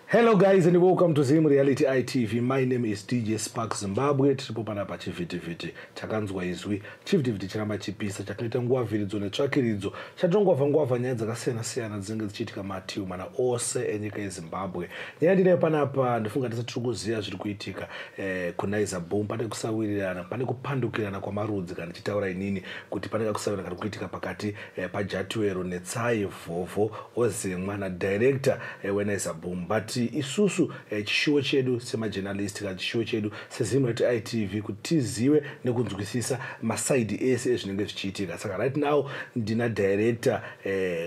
Hello guys and welcome to ZIM Reality ITV. My name is DJ SPARKS Zimbabwe. Tiripo panapa chivhitivhiti chakanzwa izwi. Chivhitivhiti chiramba chipisa chatoita ngwavhiridzo netsvakiridzo chatongwavha nyaya dzakasiyana-siyana dzinenge dzichiitika matiu mana ose enyika yeZimbabwe. Nyaya ndinayo panapa ndifunga tisati tiri kuziva zviri kuitika kuNaizaBoom. Pane kusawirirana, pane kupandukirana kwamarudzi kana tichitaura inini kuti pane kusawirirana kari kuitika pakati paJatuwero Netsai Vhovho ozemwa nadirector weNaizaBoom. But isusu chishuwo chedu semajournalist kana chishuwo chedu seZIM Reality ITV kuti tizive nekunzwisisa masaidi ese ezvinenge zvichiitika. Saka right now ndina director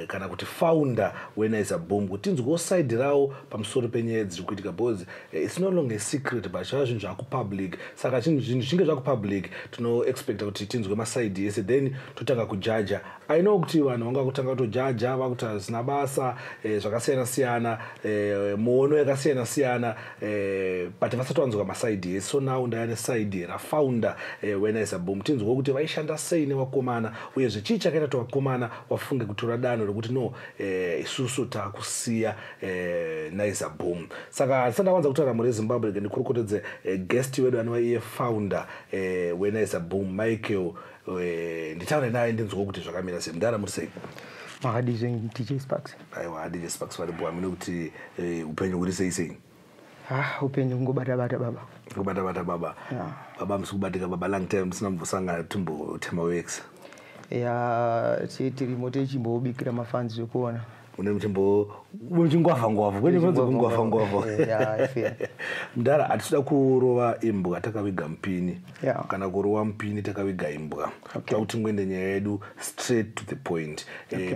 kana kuti founder weNaizaBoom kuti tinzwewo side rawo pamusoro penyaya dziri kuitika because it's no longer a secret but zvava zvinhu zvakupublic. Saka zvinhu zvinenge zvakupublic tino expecta kuti tinzwe masaidi ese then totanga kujaja. I know kuti vanhu vanga kutanga kutojaja vakuti hazina basa zvakasiyana-siyana muono yakasiyana-siyana but vasati vanzwa masaidi ese. So now ndaya nesaidi rafounder weNaizaBoom tinzwewo kuti vaishanda sei nevakomana uyezve chii chakaita kuti vakomana vafunge kutora danho rekuti no isusu takusiya NaizaBoom. Saka ndisati wanza kutaura mureZimbabwe ndikurukotedze guest wedu anova iye founder weNaizaBoom Michael. Nditaure naye ndinzwewo kuti zvakamira sei. Mudara muri sei? Makadizve DJ SPARKS. Aiwa DJ SPARKS varipo amene kuti upenyu huri sei? Upenyu kungobata-bata baba. Kungobata-bata baba. Baba musikubatika baba long time musina mbosanga timbotema works. Tirimo tichimbobikira mafans zvekuona. Une muchingwavha kwete kunze kungwavha. Mudara hatitoda kurova imbwa takaviga mupini kana kurova mupini takaviga imbwa. Toda kuti ngwende nyaya yedu straight to the point.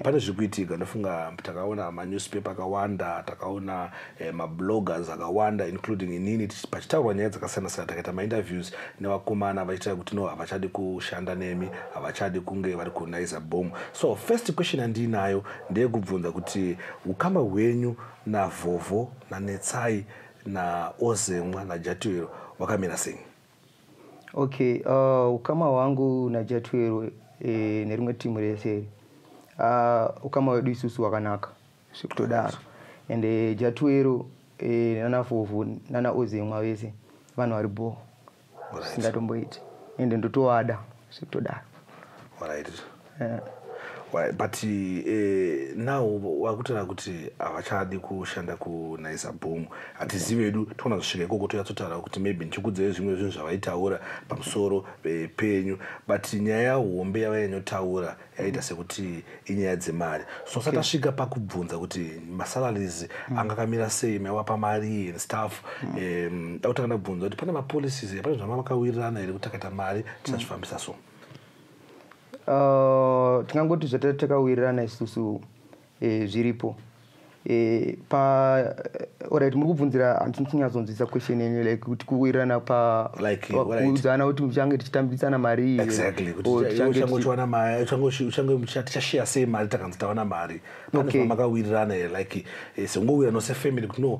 Pane zviri kuitika ndofunga takaona manewspaper akawanda, takaona mabloggers akawanda including inini pachitaurwa nyaya dzakasiyana-siyana takaita mainterviews nevakomana vachitaura kuti no havachadi kushanda nemi, havachadi kunge vari kuNaizaBoom. So first question andinayo ndeyekubvunza kuti ukama hwenyu naVhovho naNetsai naozemwa naJatuwero wakamira sei? Okay, ukama hwangu naJatuwero nerimwe timu rese ukama hwedu isusu wakanaka zvikutodaro ende Jatuwero nanaVhovho nanaozemwa vese vanhu vari bo singatomboiti ende ndotovada zvikutodaro. Alright. But now wakutaura kuti havachadi kushanda kuNaizaBoom. Hatizivi hedu togona kusvika ikoko toyatsotaura kuti maybe ndichikudzai zvimwe zvinhu zvavaitaura pamusoro penyu but nyaya hombe yavainyotaura yaita sekuti inyaya dzemari. So sati tasvika pakubvunza kuti masalaries angakamira sei, maiwapa mari and stuff. Dakutanga kubvunza kuti pane mapolicies pane zvamakawirirana here kuti takaita mari tisazvifambisa so? Tingangoti zvati takawirirana isusu zviripo. Alright, muri kubvunzira handinyatsonzwisisa question yenyu like kuti kuwirirana kuudzana kuti uchange tichitambisana mari. Exactly. Kuti uchangochiwana mari, tichashare sei mari takanzi tawana mari. Pane zvamakawirirana here like sengowirirana sefamily kuti no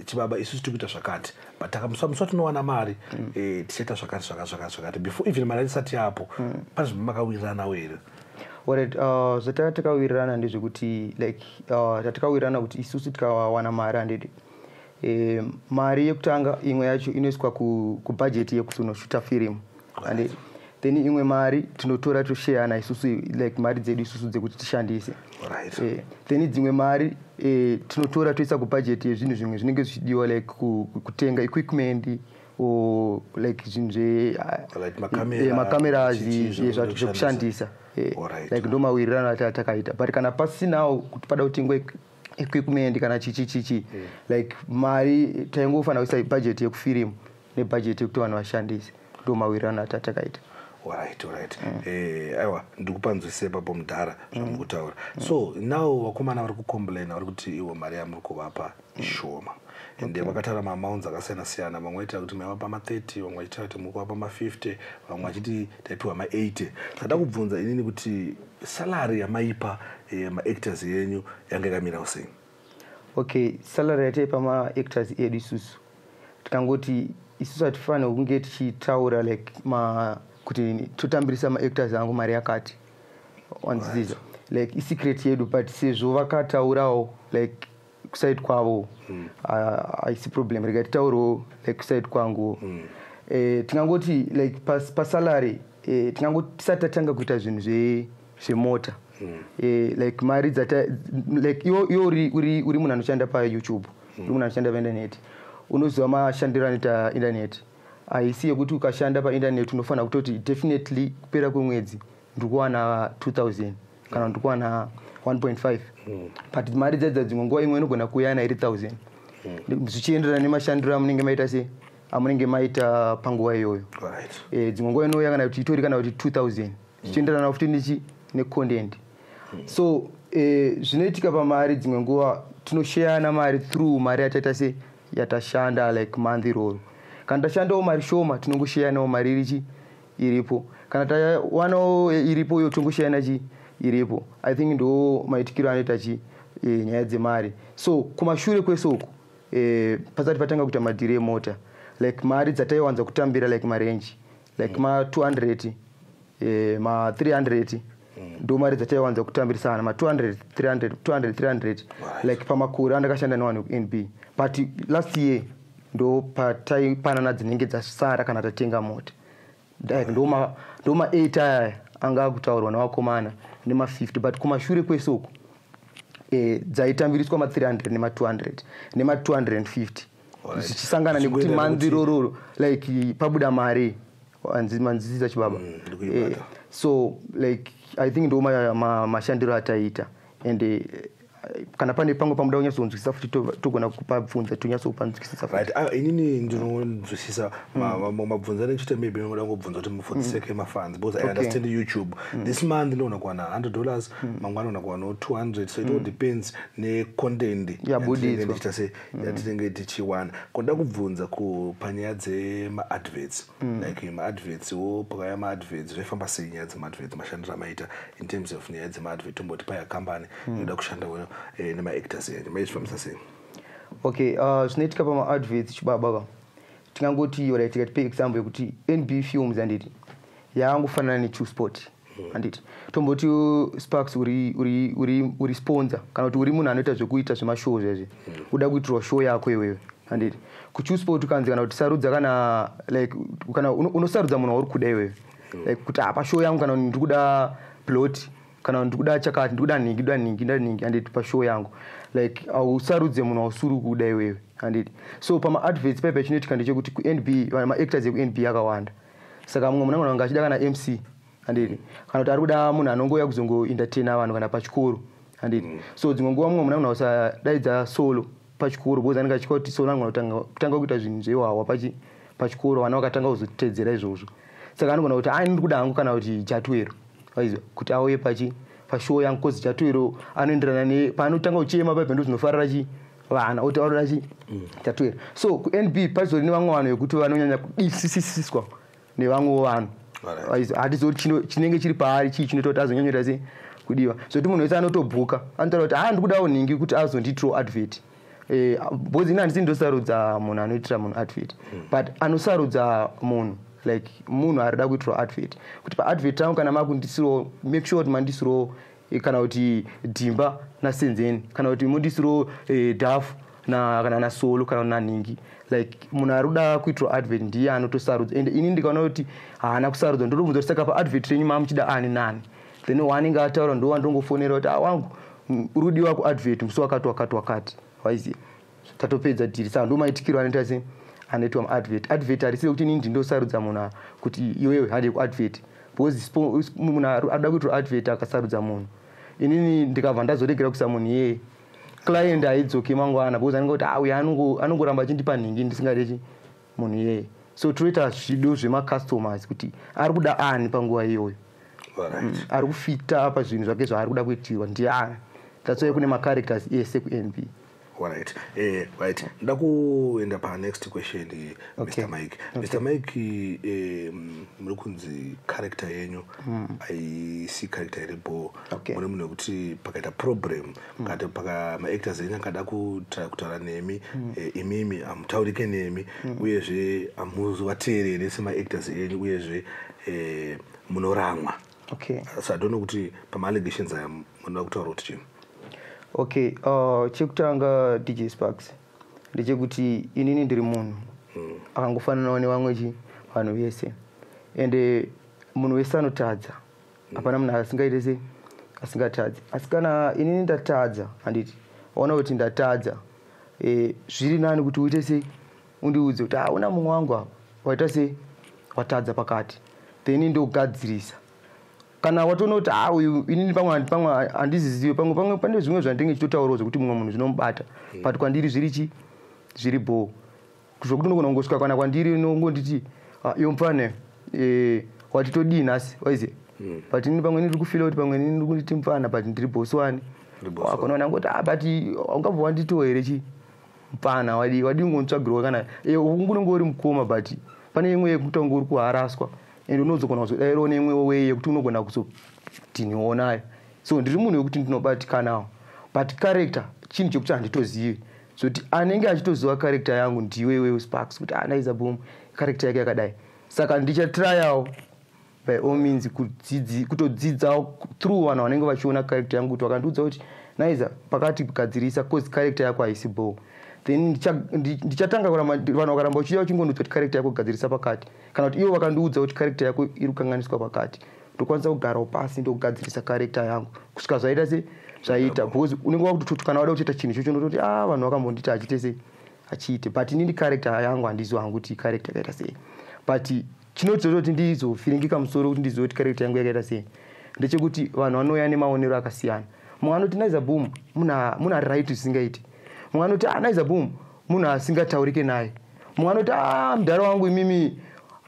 chibaba isusu tiri kuita zvakati but takamuswa tinowana mari tichaita zvakati before even mari isati yapo. Pane zvamakawiriranawo here? Alright, zvatakawirirana ndezvekuti like tatakawirirana kuti isusu tikawana mari handidi mari yekutanga imwe yacho inoiswa kubudget yekuzonoshuta film and then imwe mari tinotora toshare isusu like mari dzedu isusu dzekuti tishandise. Then dzimwe mari tinotora toisa kubudget yezvinhu zvimwe zvinenge zvichidiwa like kutenga equipment or like zvinhu macameras zvekushandisa. Like ndo mawirirano atakaita but kana pasinawo kuti pada kutengwe equipment kana chichi like mari taingofanira kuisa budget yekufirimu nebudget yekuti vanhu vashandise ndo mawirirano atakaita. Alright. Aiwa ndikupanzwise papo mudhara zvamukutaura. So now vakomana vari kucomplaina vari kuti iwo mari yamuri kuvapa ishoma ende vakataura maamounts akasiyana-siyana. Vamwe vaita kuti maivapa ma30, vamwe vaita kuti muri kuvapa ma50, vamwe vachiti taipiwa ma80. Ndada kubvunza inini kuti salary yamaipa maactors yenyu yanga yakamira sei? Okay, salary yataipa maactors edu isusu tikangoti isusu hatifanira kunge tichitaura like kuti totambirisa maactors angu mari yakati wanziza like isecret yedu but sezvo vakataurawo like kuside kwavo haisi problem rega titauro like kuside kwangu tingangoti like pasalary tingangoti tisati tatanga kuita zvinhu zvemota like mari dzata like iwo uri munhu anoshanda payoutube uri munhu anoshanda paindaneti unoziva mashandiro anoita indaneti haisi yekuti ukashanda paindaneti unofanira kutoti definitely kupera kwemwedzi ndiri kuwana 2000 kana ndiri kuwana 1.5 but mari dzadza dzimwe nguva imwe inogona kuyana iri 1000 zvichienderana nemashandiro amunenge maita se amunenge maita panguva iyoyo dzimwe nguva inouya kana kuti itori kana kuti 2000 zvichienderana futi necontent so zvinoitika pamari dzimwe nguva tinoshayana mari through mari yataita se yatashanda like month iroro kana tashandawo mari shoma tinongoshayanawo mari iripo kana tawanawo iripo yo tongoshayana iripo I think ndo maitikiro anoita nyaya dzemari so kumashure kwesoko pasati patanga kuita madhiri emota like mari dzataiwanza kutambira like marenji like ma 200 ma 300 ndo mari dzataiwanza kutambirisana ma 200 300 like pamakore andakashanda nevanhu NB but last year ndo pataipanana dzinenge dzasara kana tatenga mota like ndo ma 8 aya anga kutaurwa navakomana nema 50 but kumashure kwesoko dzaitambiriswa ma 300 nema 200 nema 250 zichisangana nekuti manzi rororo like pabuda mari manzisa chibaba so like I think ndo mashandiro ataita and kana pane pamwe pamuda kunyasonzwisisa futi togona kupa bvunza tonyasopanzwisisa right inini ndinonzwisisa mabvunza nechite maybe noda ngobvunza kuti mufundiseke mafans because I understand YouTube this month ndinoona kuwana $100 mangwana ndinoona kuwana 200 so it all depends necontent yabudichita se yatinenge tichiwana konda kubvunza kupanyaya dzema-adverts like ma-adverts wo pakaya ma-adverts zvefamba sei nyaya dzema-adverts mashandiro amaita in terms of nyaya dzema-adverts tomboti paya company inoda kushanda nema-actors yenye maizvifambisa sei okay zvinoitika pama-adverts chibaba tingangoti right tikatipe example yekuti NB films anditi yaangofanana neChewSport anditi tomboti SPARKS uri sponsor kana kuti uri munhu anoita zvekuita zvemashow zvezvi uda kuitirwa show yako iwewe anditi kuChewSport ukanzi kana kuti sarudza kana like kana unosarudza munhu wauri kuda iwewe like kuti apa show yangu kana ndiri kuda plot kana ndikuda chakati ndikuda ningi anditi pashow yangu like ausarudze munhu ausuri kuda iwewe anditi so pama-adverts paipa chinoitika ndechekuti kuNB ma-actors ekuNB yakawanda saka mumwe munhu anenge achida kana MC anditi kana kuti ari kuda munhu anongouya kuzongoentertaina vanhu kana pachikoro anditi so dzimwe nguva mumwe munhu anogona kusadaidza solo pachikoro because anenge achitya kuti solo anogona kutanga kuita zvinhu zvewawa pachikoro vana vakatanga kuzotedzera izvozvo saka anogona kuti ndiri kuda hangu kana kuti Jatuwero waizo kuti auye pashow yangu kozi Jatuwero anoenderana paanotanga uchema paipa ndo zvinofarira vana otaurira Jatuwero so kuNB pazori nevamwe vanhu vekuti vanonyanya kudisisiswa nevamwe vanhu hatizoti chinenge chiri paari chii chinoita kuti azonyanyira sei kudiwa zoti munhu wese anotobhuka anotaura kuti ndikudawo nhingi kuti azondiitirawo advert because ini handisi ndosarudza munhu anoitira munhu advert but anosarudza munhu like munhu arida kuitirawo advert kuti paadvert yangu kana makundisirawo make sure kuti mandisirawo kana kuti Dhimba naSenzeni kana kuti mundisirawo Dhafu kana naSolo kana nanhingi like munhu arikuda kuitirawo advert ndiye anotosarudza and ini ndikaona kuti haana kusarudza ndotobvunza kuti saka paadvert renyu mamuchida ani nani then wanenge ataura ndo wandongofonera kuti wangu urudiwa kuadvert musi wakati waiziva tatopedza dhiri saka ndo maitikiro anoita sei anoitwa advert harisiri kuti inini ndindosarudza munhu kuti iwewe hade kuadvert because munhu arikuda kuitirawo advert akasarudza munhu inini ndikabva ndazoregera kusa munhu iyeye client haidzoki mangwana because anenge kuti uyu anongoramba achindipa nhingi ndisingade munhu iyeye so toita zvido zvemacustomers kuti ari kuda ani panguva iyoyo ari kufita pazvinhu zvake zvaari kuda kuitirwa ndiani that's why kune macharacters ese kuNB right right nda kuenda pa next question Mr. Mike Mr. Mike muri kunzi character yenyu aisi character iripo mune munhu wekuti pakaita problem kati paka ma-actors enyu akada kutaura nemi imimi hamutaurike nemi uyezve hamuzovateerere sema-actors enyu uyezve munoramwa so I don't know kuti pama-allegations aya munoda kutaura kuti chini Okay, chekutanga DJ Sparks ndechekuti inini ndiri munhu akangofananawo nevamwe vanhu vese ende munhu wese anotadza hapana munhu asingaite sei asingatadzi asi kana inini ndatadza handiti waona kuti ndatadza zviri nani kuti uite sei undiudze kuti una mumwe wangu apa waita sei watadza pakati then ndogadzirisa kana watoona kuti uyu inini pamwe handizizive pamwe pane zvimwe zvandinge chitotaurawo zvokuti mumwe munhu zvinomubata but kwandiri zviri bho zvokuti unogona kungosvika kana kwandiri nongonditi yomufane watitodii nhasi waizive but inini pamwe ndiri kufila kuti pamwe ndiri kunditi mufana but ndiri bosi wani akonaona ngoti but ungabva wanditowo here mufana wadi ngontsvagirwa kana ungunenge uri mukoma but pane imwe yekutonga uri kuharaswa ende unozogona kuzodairawo neimwewo weye yekuti unogona kuzodhiniwo nayo so ndiri munhu wekuti ndinobatikanawo but character chinhu chekuti handitozivi zoti anenge achitoziva character yangu ndiwe iwewe Sparks kuti NaizaBoom character yake yakadai saka ndichatryawo by all means kutodzidzawo through vanhu vanenge vachiona character yangu kuti vakandiudza kuti Naiza pakati kugadzirisa cause character yako haisi bo then ndichatanga vanhu vakaramba uchiuya uchingondiudza kuti character yako kugadzirisa pakati kana kuti ivo vakandiudza kuti character yako iri kukanganiswa pakati ndokwanisa kugarawo pasi ndokugadzirisa character yangu kusvika zvaita se zvaita because unenge wakutoti kana wada kutoita chinhu ichocho ndototi vanhu vakambonditi achite sei achiite but inini character yangu handiziva hangu kuti character yakaita sei but chinototi ndizofiringika musoro kuti ndizive kuti character yangu yakaita sei ndechekuti vanhu vanouya nemaonero akasiyana mumwe anoti NaizaBoom muna right zvisingaiti mumwe anoti NaizaBoom munhu asingataurike naye mumwe anoti mudhara wangu imimi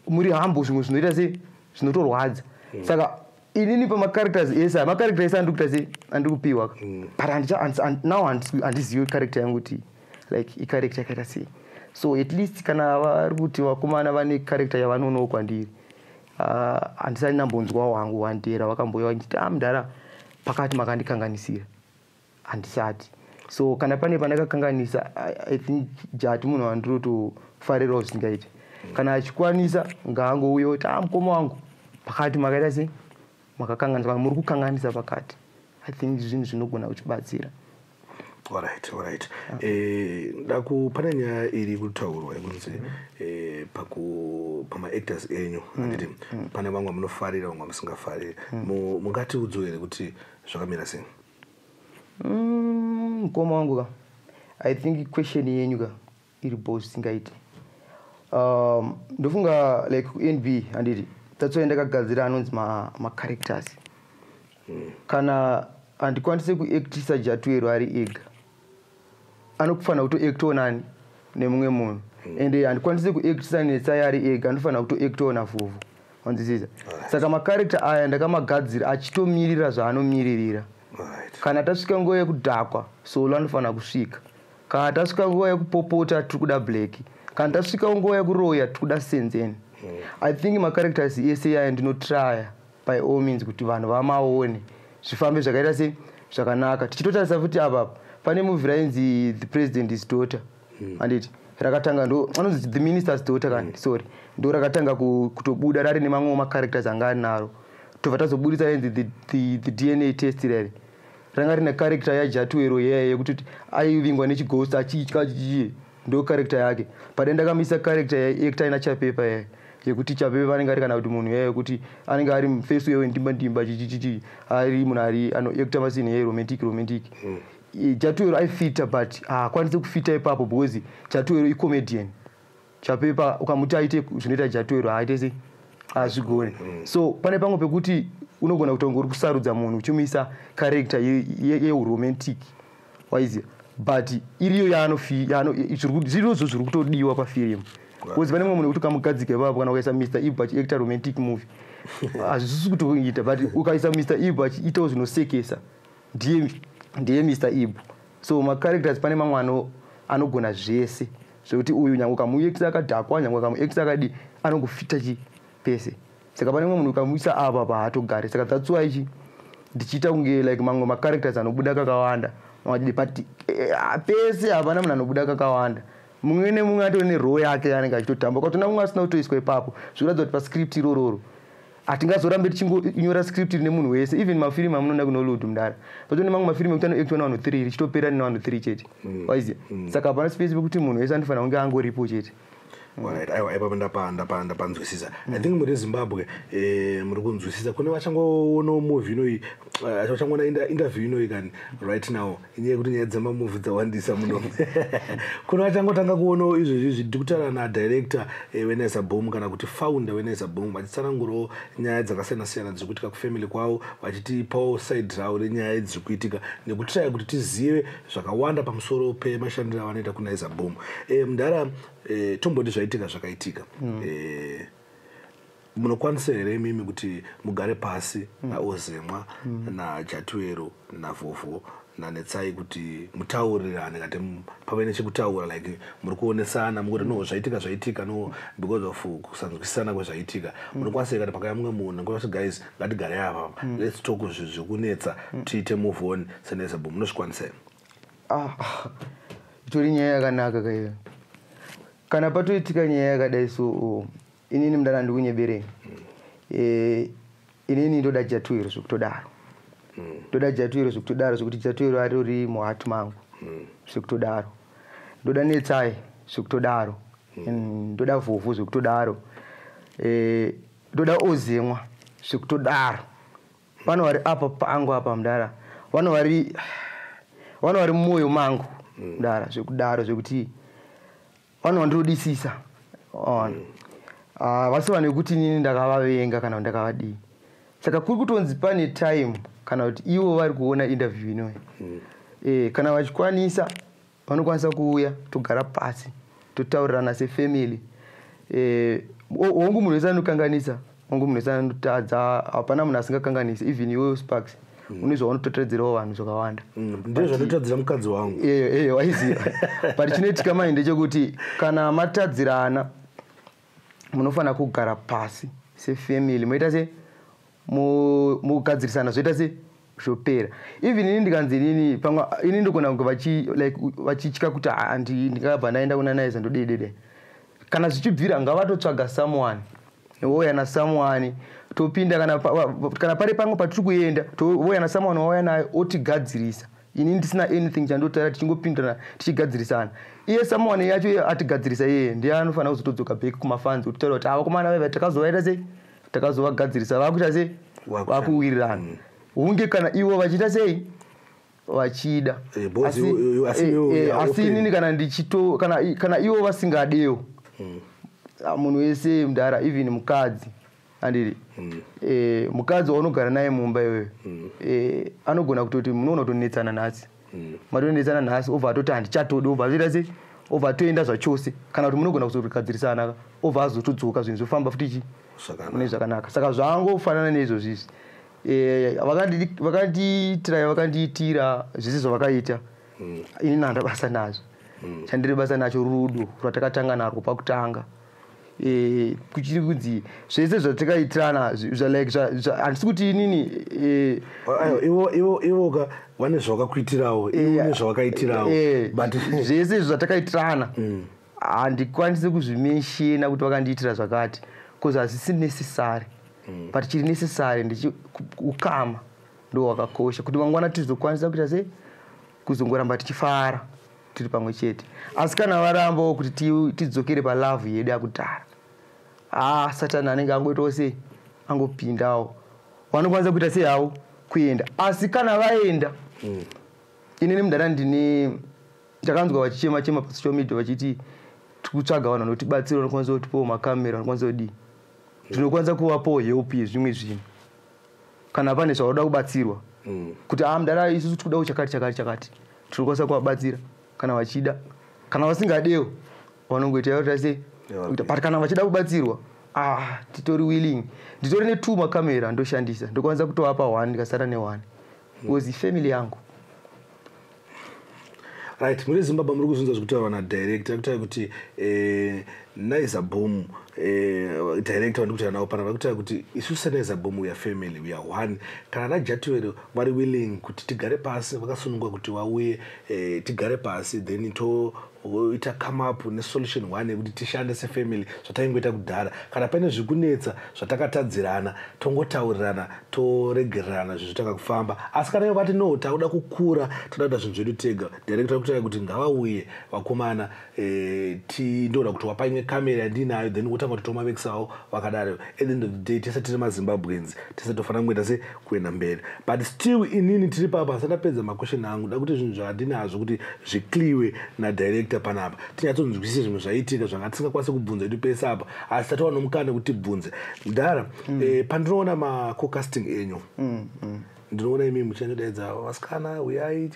muri hambo zvimwe zvinoita sei zvinotorwadza saka inini pamacharacters ese macharacter ese andikuita sei andikupiwa but now handizivi character yangu kuti like icharacter yakaita sei so at least kana vari kuti vakomana vane character yavanoonawo kwandiri handisati nambonzwawo wangu wandera vakamboya vachiti mudhara pakati makandikanganisira handisati so kana pane pandakakanganisa I think jati munhu wandirotofarirawo zvisingaite kana achikwanisa ngaangouya kuti mukoma wangu pakati makaita sei makakanganisa muri kukanganisa pakati I think zvinhu zvinogona kuchibatsira alright pane nyaya iri kutaurwa yekunzi pamaactors enyu handiti pane vamwe munofarira vamwe musingafariri mungati udzowere kuti zvakamira sei mukoma wangu ka I think question yenyu ka iri boss singaiti ndofunga like NB handiti tatsoenda ndakagadzira anonzi macharacters kana handikwanise kuactisa jatuero ari ega anokufanira kutoactawo nani nemumwe munhu ende handikwanise kuactisa Netsai ari ega anofanira kutoactawo navhuvhu wanzwisisa saka macharacter aya ndakamagadzira achitomirira zvaanomiririra kana tasvika nguva yekudhakwa solo anofanira kusvika kana tasvika nguva yekupopota tiri kuda black kana tasvika nguva yekuroya tiri kuda senzeni I think macharacters ese aya ndinotrya by all means kuti vanhu vamaone zvifambe zvakaita sei zvakanaka tichitotarisa futi apapo pane movie rainzi The President's Daughter handiti rakatanga anonzi The Minister's Daughter kandi sorry ndo rakatanga kutobuda rari nemamwe macharacters anga ari naro tobva tazobudisa rainzi the DNA test rari ranga rine character yajatuero yeye yekuti aivingwa nechighost achitya chichiye ndo character yake but ndakamisa character yaactor ina chapepa yeye yekuti chapepa vanenge ari kana kuti munhu yeye kuti anenge ari mufesu yewe ndimba chichichichi ari munhu ari anoactor masini yeye romantic jatuero aifita but akwanise kufita ipapo because jatuero icomedian chapepa ukamuti aite zvinoita jatuero haaite sei azvigone so pane pamwe pekuti unogona kutonga uri kusarudza munhu uchimuisa character yeromantic waiziva but iriyo zvirizvo zviri kutodiwa pafirimu because pane mumwe munhu kuti ukamugadzika ipapo kana ukaisa Mr. Ibu achiacta romantic movie hazvisi kutoita but ukaisa Mr. Ibu achiitawo zvinosekesa ndiye Mr. Ibu so macharacters pane mamwe anogona zvese zvekuti uyu nyange ukamuactisa akadhakwa nyange ukamuactisa akadi anongofita pese saka pane mumwe munhu ukamuisa apa pahatogari saka tatsuwa ichi ndichiita kunge like mamwe macharacters anobuda kakawanda but pese hapana munhu anobuda kakawanda mumwe nemumwe atori neroo yake yanenge achitotamba kwatona mumwe asina kutoiswa ipapo zvikuratidza kuti pascript irororo atingazorambe tichingonyora script nemunhu wese even mafirimu amunoda kunoload mudara patone mamwe mafirimu ekuti anoekitwa navanhu 3 richitopera nevanhu 3 chete waiziya saka hapana space pekuti munhu wese anofanira kunge angoripo chete. Alright, aiwa ndapanzwisisa. I think muri Zimbabwe muri kunzwisisa kune vachangoona movie inoyi vachangoona interview inoyi kani right now inyaya kuti nyaya dzemamovie dzawandisa muno kune vachangotanga kuona izvozvi kutaura nadirector weNaizaBoom kana kuti founder weNaizaBoom vachitsanangurawo nyaya dzakasiyana-siyana dziri kuitika kufamily kwavo vachitipawo side ravo renyaya dziri kuitika nekutraya kuti tizive zvakawanda pamusoro pemashandiro avanoita kuNaizaBoom. Mudhara tomboti zvaitika zvakaitika munokwanisa here imimi kuti mugare pasi naozemwa najatuero navhovho nanetsai kuti mutaurirane kati pave nechekutaura like muri kuonesana mukuti no zvaitika no because of kusanzwisisana kwezvaitika munokwanisa kati pakaya mumwe munhu ngoti guys ngatigare apa let's talk zvekunetsa tiite move on seNaizaBoom munozvikwanisa itori nyaya yakanaka kaiyo kana patoitika nyaya yakadai so inini mudara ndikunyebereni inini ndoda jatuiro zvekutodaro ndoda jatuiro zvekutodaro zvekuti jatuiro atori muhati mangu zvekutodaro ndoda netsai zvekutodaro ndoda vhovho zvekutodaro ndoda ozemwa zvekutodaro vano vari apa pangu apa mudara vano vari mumwoyo mangu mudara zvekudaro zvekuti vanhu vandirodisisa vasi vanhu vekuti inini ndakavavenga kana ndakavadii saka kuri kutonzi pane time kana kuti ivo vari kuona interview inoyi kana vachikwanisa vanokwanisa kuuya togara pasi totaurirana sefamily hongu munhu wese anokanganisa hongu munhu wese anotadza hapana munhu asingakanganisi even iwewo SPARKS une zvaunototedzerawo vanhu zvakawanda ndizvo zvanotadzira mukadzi wangu waiziva but chinoitika mai ndechekuti kana matadzirana munofanira kugara pasi sefamily moita se mugadzirisana zvoita se zvopera even ini ndikanzi inini pamwe ini ndogona kunge vachitya kuti ndingabva ndaenda kuna Naiza ndodedede kana zvichibvira ngavatotsvaga someone wouya nasomeone topinda kana pari pamwe patiri kuenda touya nasomeone wauya naye otigadzirisa ini ndisina anything chandotaura tichingopindana tichigadzirisana iye someone yacho atigadzirisa iye ndiye anofanira kuzotodzoka back kumafanzi kutaura kuti vakomana vaiva takazovaita sei takazovagadzirisa vakuita sei vakuwirirana hunge kana ivo vachiita sei vachida asi inini kana ivo vasingadewo munhu wese mudhara even mukadzi andiri mukadzi waunogara naye mumba iweyo anogona kutoti munoona kutonetsana nhasi matonetsana nhasi obva atoti handichatodi obva atoita sei obva atoenda zvachose kana kuti munogona kuzogadzirisana obva azotodzoka zvinhu zvofamba futi mune zvakanaka saka zvangofanana neizvozvizvi vakandiitira zvese zvavakaita ini handabasa nazvo chandiri basa nacho rudo rwatakatanga narwo pakutanga kuchiri kunzi zvese zvatakaitirana handisi kuti inini ivoka vane zvavakakuitirawo ivo zvavakaitirawo but zvese zvatakaitirana handikwanisi kuzvimeshena kuti vakandiitira zvakati bcause hazisi necessary but chiri necessary ndechiukama ndo wakakosha kuti mangwana tizokwanisa kuita sei kuzongoramba tichifara tiri pamwe chete asi kana varambawo kuti tidzokere palavhu yedu yakudhara satani anenge angoitawo sei angopindawo vanokwanisa kuita sei havo kuenda asi kana vaenda inini mudhara ndakanzwa vachichema pasocial media vachiti tikutsvaga vanhu vanotibatsira vanokwanisa kutipawo makamera vanokwanisa kudii tinokwanisa kuvapawo help yezvimwe zvinhu kana pane zvauda kubatsirwa kuti mudhara isusu tikudawo chakati tinokwanisa kuvabatsira kana vachida kana vasingadewo vanongoita yakuita sei but kana vachida kubatsirwa titori willing nditori ne2 makamera ndoshandisa ndokwanisa kutovapa 1 ndikasara ne1 because ifamily yangu right muri Zimbabwe muri kuzunza zvekutaura nadirector kutaura kuti NaizaBoom director ndikuti nawo pana vakuti kuti isusu NaizaBoom we are family, we are one. Kana najatiwero vari willing kuti tigare pasi, vakasunungwa kuti vauye tigare pasi, then ita come up nesolution one yekuti tishande sefamily zvataingoita kudhara. Kana pane zvikunetsa zvatakatadzirana tongotaurirana toregererana zvichitaka kufamba. Asi kana vati no tauda kukura, toda kuita zvinhu zvedu tega, director kuti kuti ngavauye vakomana tindoda kuti wapaimwe kamera yandinayo, then wotanga kuti tomaveksawo vakadaro. At the end of the day tese tiri maZimbabweans, tese tofanira kuenda se kuenda mberi. But still inini tiri papa asatapedza makwesheni angu, da kuti zvinhu zvandinazvo kuti zvikliwe na director panapa. Tinyatsonzwisisa zvinhu zvaitika zvanga tisingakwanisi kubvunza edu pese apa, asi tatowana mukana kuti tibvunze. Kudhara pandinoona ma-co-casting enyu ndinoona imi muchandodaidza vasikana uyai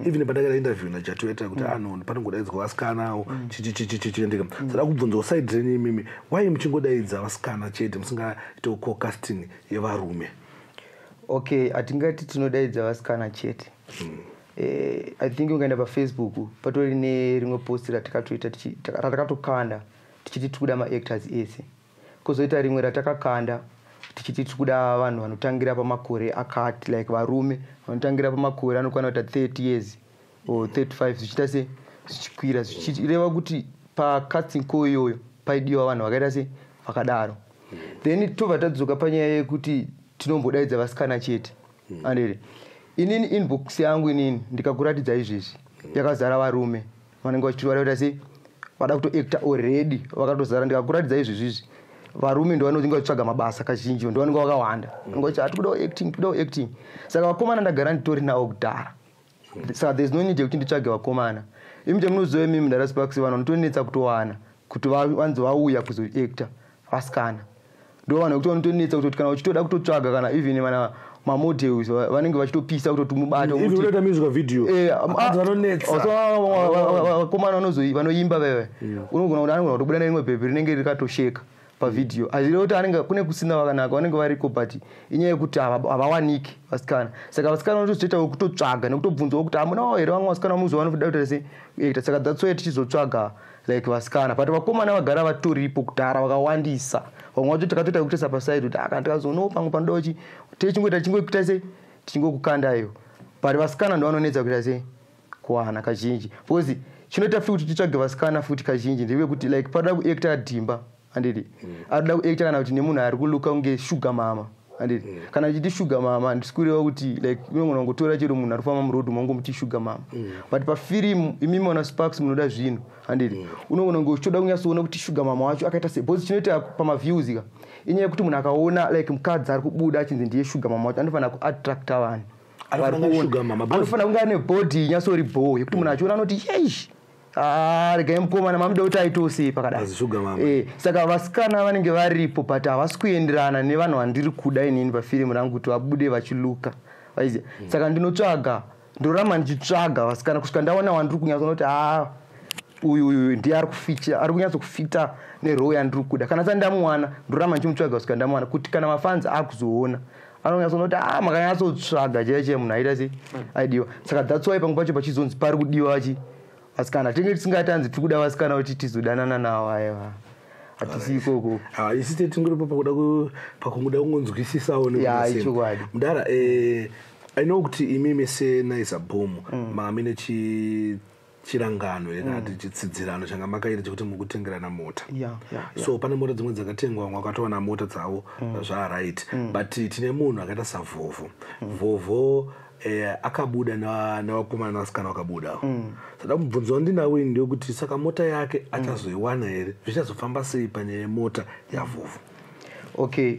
even pandakaita interview najatueta kuti ano panongodaidzwa vasikanawo chichichichichichiendeka. Sada kubvunzawo side renyu imimi, why muchingodaidza vasikana chete musingaitawo co-casting yevarume? Okay, hatingati tinodaidza vasikana chete. I think ukaenda paFacebook patori nerimwe post ratakatoita ratakatokanda tichiti tikuda maactors ese. Kozoita rimwe ratakakanda tichiti tikuda vanhu vanotangira pamakore akati, like varume vanotangira pamakore anokwana kuita 30 years or 35 zvichita se zvichikwira, zvichireva kuti pacasting call iyoyo paidiwa vanhu vakaita se vakadaro. Then tobva tadzoka panyaya yekuti tinombodaidza vasikana chete. Andere inini inbox yangu inini ndikakuratidza izvezvi yakazara varume vanenge vachitaura se vada kutoacta already, vakatozara. Ndikakuratidza izvezvi varume ndo vanodzinga kutsvaga mabasa kazhinji, ndo vanenge vakawanda, ngokuti tikudawo acting. Saka vakomana ndagara nditori nawo kudhara. Saka there's no need yekuti nditsvage vakomana. Imi chamunoziva mimi mudhara SPARKS vanhu vanotonetsa kutowana kuti vanzi vauya kuzoacta vasikana. Ndo vanhu vekuti vanotonetsa kuti kana uchitoda kutotsvaga kana even mana models vanenge vachitopisa kuti mubate even unoita music video vanonetsa vakomana vanoimba veve unogona kuti anogona kutobuda nerimwe bhebhi rinenge rikatosheka pavideo. Azvirevo kuti anenge kune kusina vakanaka vanenge variko, but inyaya yekuti havawaniki vasikana. Saka vasikana vanotozoitawo kutotsvaga nekutobvunzawo kuti hamunawo here vamwe vasikana vamuzowa vanoda kuita seactor. Saka that's why tichizotsvaga like vasikana, but vakomana vagara vatoripo kudhara vakawandisa. Vamwe vacho takatoita kutesa paside kuti kana tikazonowo pamwe panodawo techingoita chingokuita se chingokukandaiyo, but vasikana ndo vanonetsa kuita se kuwana kazhinji. Because chinoita futi titsvage vasikana futi kazhinji ndeve kuti like pada kuacta dhimba andidi adoda kuacta kana kuti nemunhu ari kuluka kunge sugar mama andidi kana chiti sugar mama ndisikurewa kuti like unogona kungotora chero munhu ari kufamba murodhi mongomuti sugar mama. But pafirimu imimi wana SPARKS munoda zvinhu andidi unogona kunge uchichoda kunyatsoona kuti sugar mama wacho akaita sei, because chinoita pamaviews ika inyaya yekuti munhu akaona like mukadzi ari kubuda achinzi ndiye sugar mama wacho anofanira kuattracta vanhu, anofanira kunge ane body inyatsori bho yekuti munhu achiona anoti yeish regai mukomana mamuda kuti aitosei pakadai. Saka vasikana vanenge varipo, but havasi kuenderana nevanhu vandiri kuda inini pafirimu rangu kuti vabude vachiluka vaiziva. Saka ndinotsvaga, ndoramba ndichitsvaga vasikana kusvika ndaona wandiri kunyatsoona kuti uyu ndiye ari kunyatsokufita neroo yandiri kuda. Kana sati ndamuwana ndoramba ndichimutsvaga kusvika ndamuwana, kuti kana mafanzi akuzoona anonyatsoona kuti makanyatsotsvaga chaiye munhu aita se aidiwa. Saka that's why pamwe pacho pachizonzi pari kudiwa vasikana. Tinge tisingatanzi tiri kuda vasikana kuti tizodanana navo, aiwa hatisi ikoko. Isi tingoripo pakungoda kungonzwisisawo chokwadi. Mudhara I know kuti imimi seNaizaBoom mamine chirangano yakati chitsidzirano changa makaita chekuti mukutengerana mota. So pane mota dzimwe dzakatengwa mwakatowana mota dzavo zvaright, but tine munhu akaita saVovo akabuda navakomana navasikana vakabuda. Sada mubvunzo wandinawo ndeyekuti saka mota yake achazoiwana here, zvichazofamba sei panyaya yemota yaVovo? Okay,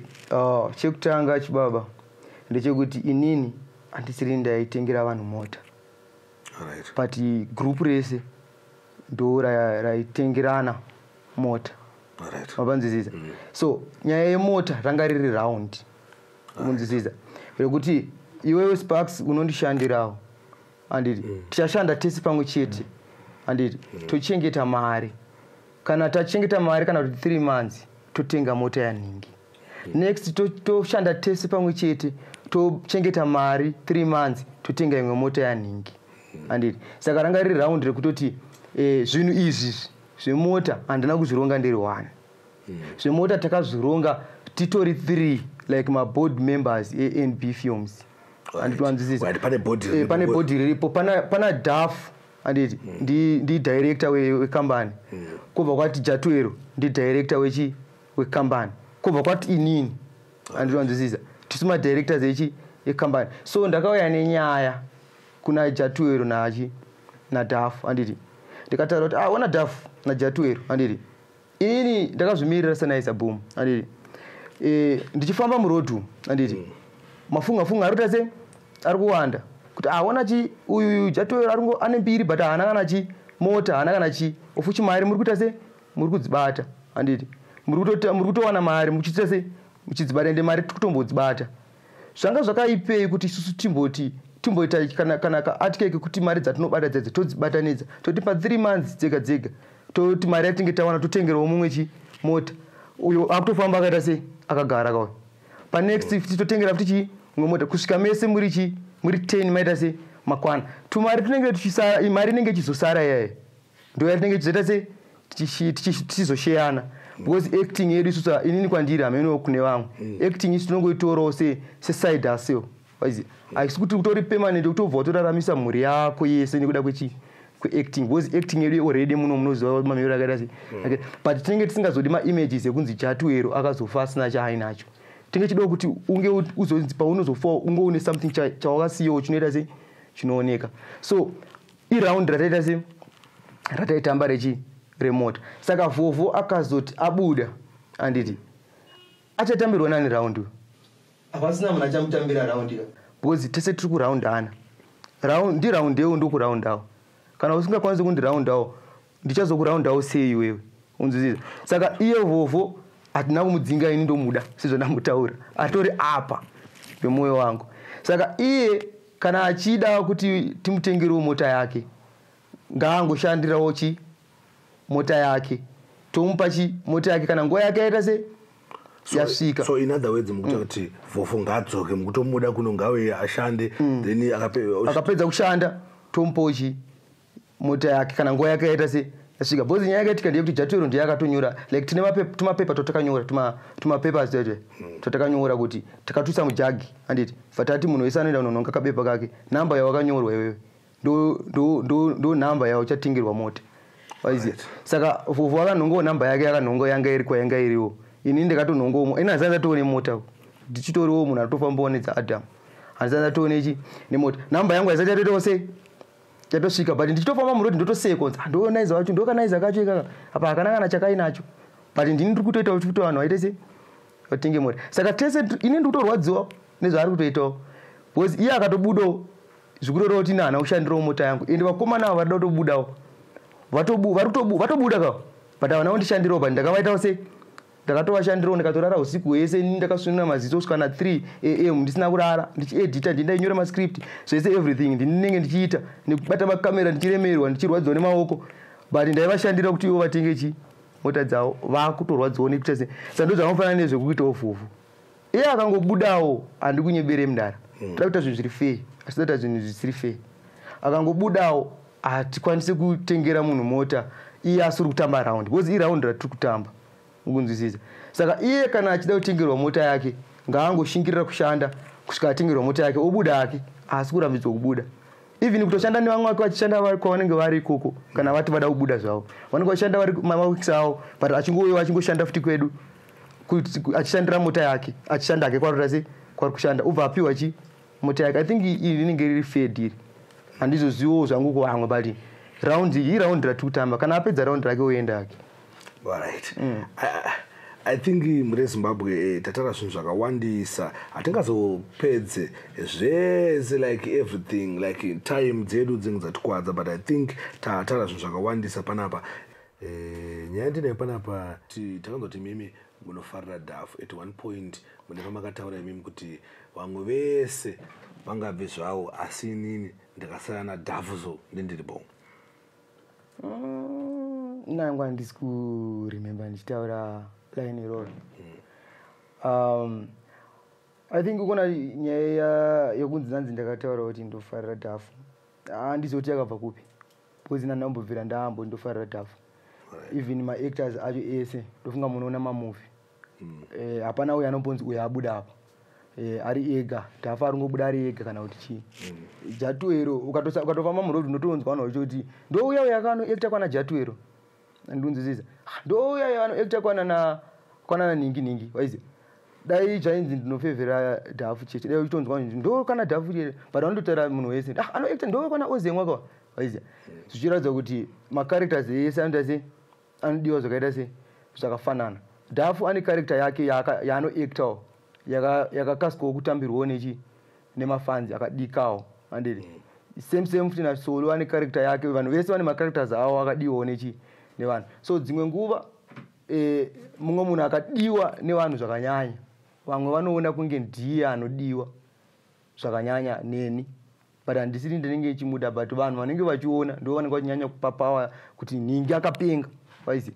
chekutanga chibaba ndechekuti inini handisiri ndaitengera vanhu mota, but group rese ndo raitengerana mota mapanzisiza. So nyaya yemota ranga riri round munzisiza rekuti iwewe SPARKS unondishandirawo anditi tichashanda tese pamwe chete anditi tochengeta mari. Kana tachengeta mari kana kuti 3 months totenga mota yaningi. Next toshanda tese pamwe chete tochengeta mari 3 months totenga imwe mota yaningi anditi. Saka ranga riri round rekutoti zvinhu izvi zvemota handina kuzvironga ndiri 1 zvemota takazvironga titori 3 like maboard members NB films anditwanzisisa pane board riripo pana DAF anditi ndi director wecompany kubva kwati Jatuero ndi director wecompany kubva kwati inini anditwanzisisa tisima directors ecompany so ndakauya nenyaya kuna Jatuero na DAF anditi ndikataura kuti ona DAF na Jatuero anditi inini ndakazvimirira seNaizaBoom anditi ndichifamba murodhu anditi mafunga arutase ari kuwanda kuti ona uyu Jatuero ane mbiri but haana kana mota haana kana ofuchi mari muri kuita se muri kudzibata anditi muri kutowana mari muchiita se muchidzibata ende mari tikutombodzibata zvanga zvakaipei kuti isusu timboita kana atikeke kuti mari dzatinobata dzedze todzibatanidza toti pa 3 months dzega toti mari yatinge tawana totengerawo mumwe mota uyo akutofamba akaita se akagara kauya pa next totengera futi mumwe mota kusvika mese muri 10 maita se makwana tumari tunenge tuchisara imari inenge ichizosara yaye ndo yatinenge tizoita se tichizosheyana because acting yedu isusu inini kwandiri hameno kune vamwe acting isu tinongoitorawo seside hustle wazi aisi kuti utori permanent utobva utoraramisa mhuri yako yese nekuda kweacting because acting yedu already munoziva mamiro akaita se but tinenge tisingazodi maimages ekunzi Jatuero akazofa asina chaainacho tinge chido kuti unge uzonzi paunozofa unge une something chawakasiyawo chinoita se chinooneka so iround rataita se rataitamba remota saka vovho akazoti abuda anditi achatambirwa nani round hapasina munhu achamutambira round iyo because tese tiri kuraundana ndi round yewo ndokuraundawo kana usingakwanisi kundiraundawo ndichazokuraundawo sei iwewe unzwisisa saka iye vovho hatina kumudzinga ini ndomuda sezvo ndamutaura atori apa pemwoyo wangu saka iye kana achida kuti timutengerewo mota yake ngaangoshandirawo mota yake tomupa mota yake kana nguva yake yaita se yasvika so in other words mukuta kuti vovho ngaadzoke mukutomuda kuno ngawe ashande then akapedza kushanda tomupawo mota yake kana nguva yake yaita se yasvika bhozi nyaya yakaitika ndeyekuti Jatuero ndiye akatonyora like tine tumapepa totakanyora tumapepa totakanyora kuti takatuisa mujagi anditi fatati munhu wese anoenda kunononga kabepa kake namba yawo akanyorwa iwewe ndo namba yawo chatengerwa mota waiziya saka vovho akanhongawo namba yake akanhonga yanga iri kwayanga iriwo ini ndikatonhongawo ina handisanza toone mota ndichitoriwo munhu atofambawo nedzaadhamu handisanza toone nemota namba yangu haisati yatoitawo sei chatosvika but ndichitofamba murodi ndotoseconds ndoonaiza wacho ndokanaiza kacho ikaka apa hakana kana chakainacho but ndini ndiri kutoita kuti vanhu vaite se vatenge mota saka tese ini ndiri kutorwadziwa nezvaari kutoitawo because iye akatobudawo zvikurorova kuti nahana kushandirawo mota yangu ende vakomana ava varida kutobudawo vatobuda kawo but havana kundishandirawo but ndakavaitawo se ndakatovashandirawo ndikatorara usiku hwese ini ndakasununa maziso kusvika na 3 am ndisina kurara ndichiedita ndindainyorwa mascript zvese everything ndinenge ndichiita nekubata makamera ndichiremerwa ndichirwadziwa nemaoko but ndaivashandira kuti ivo vatenge mota dzavo vakutorwadziwa nekuita se saka ndo zvanofanana nezvekuitawo vovho iye akangobudawo handi kunyebere mudara toda kuita zvinhu zviri fei asi toita zvinhu zvisiri fei akangobudawo hatikwanisi kutengera munhu mota iye asiri kutamba raundi because iraundi ratiri kutamba ukunzwisisa saka iye kana achida kutengerwa mota yake ngaangoshingirira kushanda kusvika atengerwa mota yake obuda yake asi kurambidzwa kubuda even kutoshanda nevamwe vake vachishanda kwavanenge vari ikoko kana vati vada kubuda zvavo vanenge vachishanda vari mawikisi avo but achingouyewo achingoshanda futi kwedu achishandira mota yake achishanda hake kwarota se kwari kushanda ubva apiwa mota yake I think iri rinenge riri fair deal handizozivawo zvangu kuvamwe but iraundi ratiri kutamba kana apedza raundi rake oenda yake. Alright. I think muri Zimbabwe tatara zvinhu zvakawandisa hatingazopedze zvese like everything like time dzedu dzinenge dzatikwadza but I think tatara zvinhu zvakawandisa panapa nyaya ndinayo panapa takanzoti mimi munofarira dhafu at one point munenge makataura imimi kuti vamwe vese vangabve zvavo asi inini ndakasara nadhafu zo ndindiripo nangwa handisi kuremember ndichitaura line iroro I think ukona nyaya yokunzi nanzi ndakataura kuti ndofarira dhafu handizoti yakabva kupi because nandambobvira ndaambo ndofarira dhafu even ma-actors acho ese ndofunga munoona mamovie hapana uyo anombonzi uyo abuda apa ari ega dhafu ari ngobuda ari ega kana kuti chii jatuero ukatofamba murodhi unotonzwa vanhu vachoti ndouya uyo akanoekta kwana jatuero andunzwisisa ndouya anoekta kwana ningi waizi dai zvainzi ndinofevhera dhafu chete dai uchitonzwa ndo kana dhafu chete but vandotaura munhu wese anoekta ndo kana ozemwaka waizi zvichiratidza kuti macharacters ese anoita se anodiwa zvakaita se zvakafanana dhafu ane character yake yaanoektawo yakakasikawo kutambirwawo nemafanzi akadikawo andiri same futi nasolo ane character yake vanhu vese vane macharacters avo akadiwawo nevanhu so dzimwe nguva mumwe munhu akadiwa nevanhu zvakanyanya vamwe vanoona kunge ndiye anodiwa zvakanyanya neni but handisiri ndinenge chimuda but vanhu vanenge vachiona ndo vanenge vachinyanya kupa power kuti ningi akapenga waizi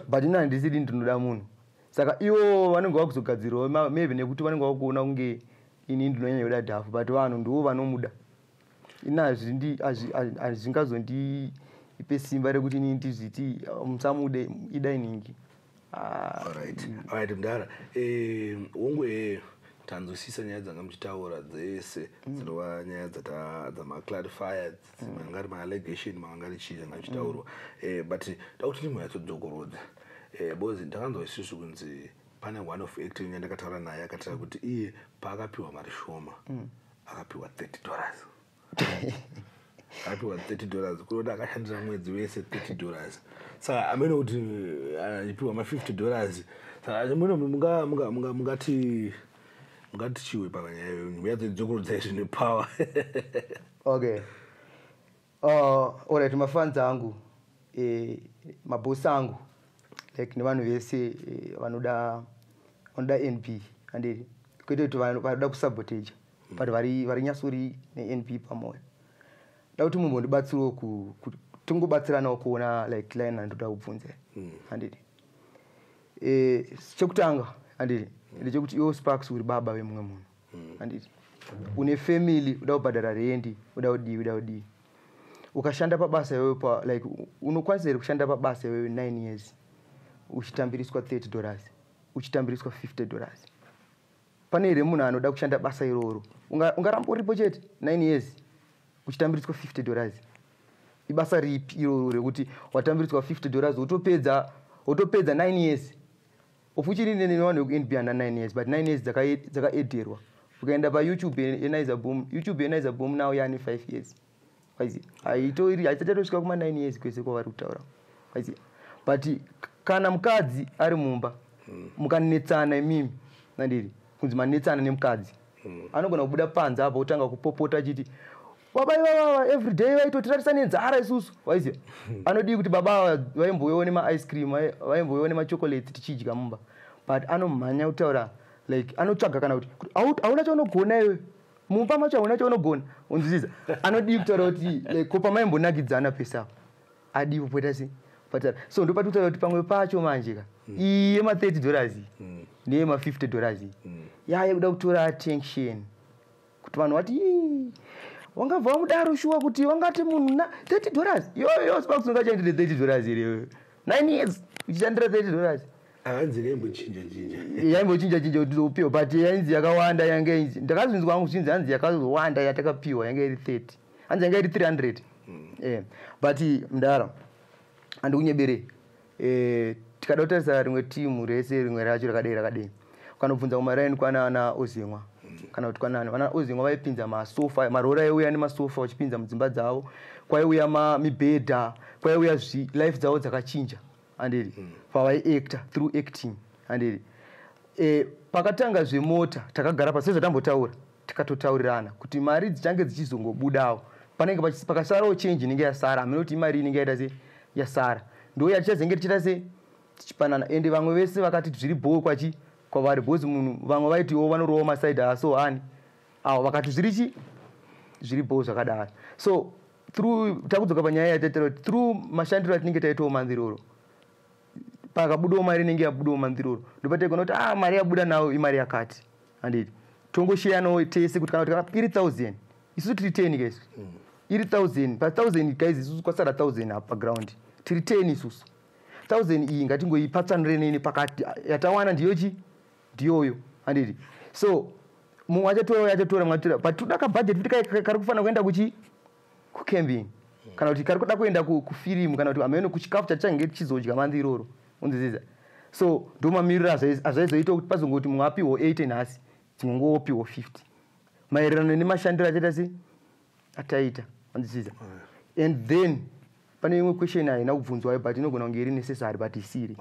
but ina handisiri ndinoda munhu saka ivo vanenge vakuzogadzirawo maybe nekuti vanenge vakuona kunge ini ndinonyanya kuda dhafu but vanhu ndivo vanomuda ina hazvingazondipe simba rekuti ini ndizviti musamude idai ningi alright mudara wongwe tanzwisisa nyaya dzanga muchitaura dzese dzinova nyaya dzamaclarifier mangari maallegation mangari chii zvanga muchitaurwa but dakuti ndimuyatodzokorodza bozi ndakanzwa isusu kunzi pane one of acting yandakataura naye akataura kuti iye paakapiwa mari shoma akapiwa $30 akapiwa $30 kuroti akashandira mwedzi wese $30 saka amene kuti achipiwa ma$50 saka mungati chiwe panyaya iyoyo muyadzidzokorodza zvine power okay alright mafans angu mabosi angu like nevanhu vese vanoda NP andiri kwete kuti vanoda kusabotage but vari nyasori neNP pamoja da kuti mumbondibatsirawo tingobatsiranawo kuona like line andoda kubvunza andiri chekutanga andiri ndechekuti iwo SPARKS uri baba vemumwe munhu andiri une family uda kubhadhara rendi uda kudii ukashanda pabasa iwewe like unokwanisa here kushanda pabasa iwewe 9 years uchitambiriswa $30 uchitambiriswa $50 pane here munhu anoda kushanda basa iroro ungaramba uripo chete 9 years uchitambiriswa $50 ibasa ripi iroro rekuti watambiriswa $50 utopedza 9 years ofuchiri nevanhu vekuNB under 9 years but 9 years dzakaedherwa ukaenda payoutube yeNaizaBoom now yaane 5 years haichatosvika kuma 9 years kwese kwavari kutaura but kana mukadzi ari mumba mukanetsana imimi nandiri kunzi manetsana nemukadzi anogona kubuda panze apa utanga kupopota achiti baba ivava everyday vaitotirarisa nenzara isusu waiziva anodii kuti baba vaimboiwo nemaice cream vaimboiwo nemachocolate tichidya mumba but anomhanya kutaura like anotsvaga kana kuti hauna chaunogona iwe mumba macho hauna chaunogona unzwisisa anodii kutaura kuti like kopa maimbonakidzana pesa adii kupota sei so ndopati kutaura kuti pamwe pacho manjeka iye ma$30 neye ma$50 yaya kuda kutora attention kuti vanhu vati wangabva mudaro shuwa kuti wangati munhu na $30 yo SPARKS ungachandire $30 here 9 years uchishandira $30 hanzi yaimbochinja kuti upiwa but yainzi yakawanda yange inzi ndakazvinzwa wangu zvinzi hanzi yakawanda yatakapiwa yange iri 30 hanzi yange iri 300 but mudaro handikunyebere tikada kutarisa rimwe timu rese rimwe racho rakadei ukanobvunza kumaraini kwana ozimwa kana kuti kwana ozimwa vaipinza masofa marora aiuya nemasofa vachipinza mudzimba dzavo kwaiuya mibhedha kwaiuya life dzavo dzakachinja andiri pavaiacta through acting andiri pakatanga zvemota takagara pasi zvatambotaura tikatotaurirana kuti mari dzichange dzichizongobudawo panenge pakasarawo change inenge yasara hamene kuti imari inenge yaita se yasara ndo yatichazenge tichita se tichipanana ende vamwe vese vakati zviri bhoo kwavari bhozi munhu vamwe vaitiwo vanorowa masaidi aso hani avo vakati zviri bhoo zvakadaro so through takudzoka panyaya yataitaura kuti through mashandiro atinenge taitawo manziroro pakabudawo mari inenge yabudawo manziroro ndopataigona kuti mari yabuda nawo imari yakati handiti tongosheyanawo tese kuti kana kuti iri 1000 isusu tiri 10 guys iri 1000 pa 1000 guys isusu kwasara 1000 apa ground tiri 10 isusu 1000 iyi ngatingoipatsanureni pakati yatawana ndiyoyo handiti so mumwe achatora mwatora but toda kabudget kuti kari kufanira kuenda kucamping kana kuti kari kuda kuenda kufirimu kana kuti amene kuchikafu chachange chizodya manzi iroro unziziza so ndomamirira azvaizoita kuti pazongoti mumwe apiwo 8 nhasi dzimwengopiwo 50 maererano nemashandiro achaita sei ataita unziziza and then pane imwe question haina kubvunzwayo but inogona kunge iri necessary but isiri